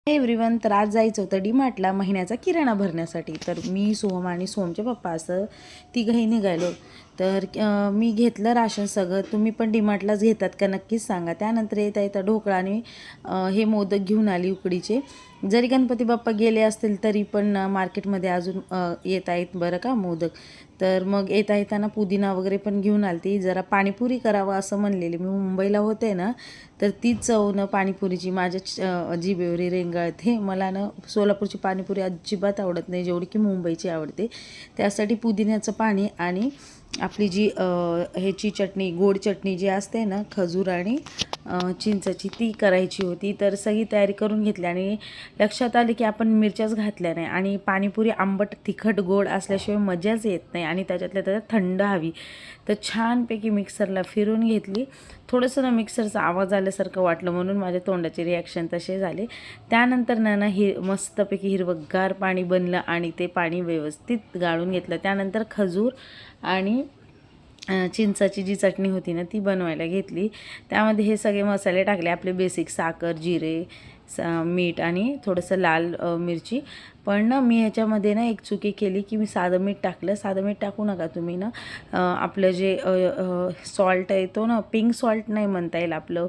Everyone, तर आज जायचं होतं डीमार्टला महिन्याचा किराणा भरण्यासाठी. तर मी, सोहम आणि सोहमचे पप्पा असं तिघंही निघालो. तर मी घेतलं राशन सगळं. तुम्ही पण डीमार्टलाच घेतात का नक्कीच सांगा. त्यानंतर येता येता ढोकळा आणि हे मोदक घेऊन आली उकडीचे. जरी गणपती बाप्पा गेले असतील तरी पण मार्केटमध्ये अजून येत आहेत बरं का मोदक. तर मग येता येताना पुदिना वगैरे पण घेऊन आली. जरा पाणीपुरी करावं असं म्हणलेली. मी मुंबईला होते ना, तर तीच चव ना पाणीपुरीची माझ्या जिभेवर रेंगाळते. मला ना सोलापूरची पाणीपुरी अजिबात आवडत नाही जेवढी की मुंबईची आवडते. त्यासाठी पुदिन्याचं पाणी आणि आपली जी ह्याची चटणी, गोड चटणी जी असते ना खजूर आणि चिंचाची, ती करायची होती. तर सगळी तयारी करून घेतली आणि लक्षात आले की आपण मिरच्याच घातल्या नाही. आणि पाणीपुरी आंबट तिखट गोड असल्याशिवाय मजाच येत नाही आणि त्याच्यातल्या त्याच्यात थंड हवी. तर छानपैकी मिक्सरला फिरून घेतली. थोडंसं ना मिक्सरचा आवाज आल्यासारखं वाटलं म्हणून माझ्या तोंडाचे रिॲक्शन तसे झाले. त्यानंतर ना मस्तपैकी हिरवंगार पाणी बनलं आणि ते पाणी व्यवस्थित गाळून घेतलं. त्यानंतर खजूर आणि चिंचाची जी चटणी होती ना ती बनवायला घेतली. त्यामध्ये हे सगळे मसाले टाकले, आपले बेसिक साखर, जिरे, मीठ आणि थोडंसं लाल मिरची. पण ना मी ह्याच्यामध्ये ना एक चुकी केली की मी साधं मीठ टाकलं. साधं मीठ टाकू नका तुम्ही ना. आपलं जे सॉल्ट येतो ना, पिंक सॉल्ट नाही म्हणता येईल, आपलं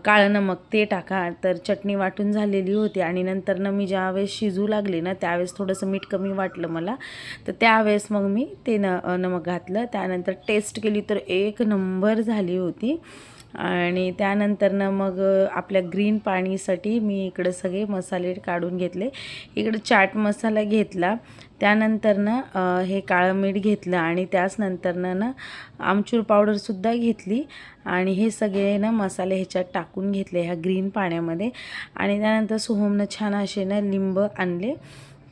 काळं नमक, ते टाका. तर चटणी वाटून झालेली होती आणि नंतर ना मी ज्यावेळेस शिजू लागले ना त्यावेळेस थोडंसं मीठ कमी वाटलं मला. तर त्यावेळेस मग मी ते नमक घातलं. त्यानंतर टेस्ट केली तर एक नंबर झाली होती. आणि त्यानंतर ना मग आपल्या ग्रीन पाणीसाठी मी इकडं सगळे मसाले काढून घेतले. इकडं चाट मसाला घेतला. त्यानंतर ना हे काळं मीठ घेतलं आणि त्याचनंतरनं ना आमचूर पावडरसुद्धा घेतली. आणि हे सगळे ना मसाले ह्याच्यात टाकून घेतले ह्या ग्रीन पाण्यामध्ये. आणि त्यानंतर सोहमनं छान असे ना लिंब आणले.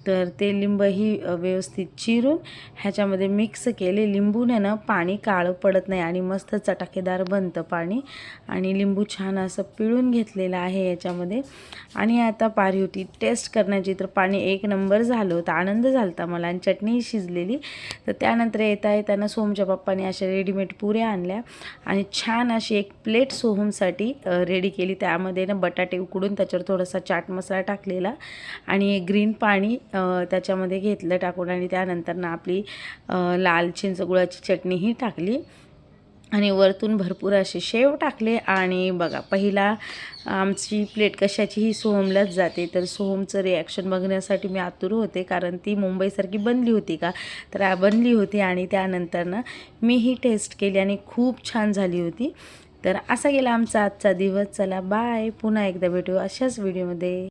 तर ते लिंबही व्यवस्थित चिरून ह्याच्यामध्ये मिक्स केले. लिंबूने ना पाणी काळं पडत नाही आणि मस्त चटाकेदार बनतं पाणी. आणि लिंबू छान असं पिळून घेतलेलं आहे याच्यामध्ये. आणि आता पारी होती टेस्ट करण्याची, तर पाणी एक नंबर झालं होतं. आनंद झाला होता मला आणि चटणी शिजलेली. तर त्यानंतर येताना सोहमच्या पप्पाने अशा रेडीमेड पुऱ्या आणल्या आणि छान अशी एक प्लेट सोहमसाठी रेडी केली. त्यामध्ये ना बटाटे उकडून त्याच्यावर थोडासा चाट मसाला टाकलेला आणि ग्रीन पाणी त्याच्यामध्ये घेतलं टाकून. आणि त्यानंतर ना आपली लाल चिंच गुळाची चटणीही टाकली आणि वरतून भरपूर असे शेव टाकले. आणि बघा, पहिला आमची प्लेट कशाचीही सोहमलाच जाते. तर सोहमचं रिॲक्शन बघण्यासाठी मी आतुर होते, कारण ती मुंबईसारखी बनली होती का, तर बनली होती. आणि त्यानंतर ना मीही टेस्ट केली आणि खूप छान झाली होती. तर असा गेला आमचा आजचा दिवस. चला बाय, पुन्हा एकदा भेटू अशाच व्हिडिओमध्ये.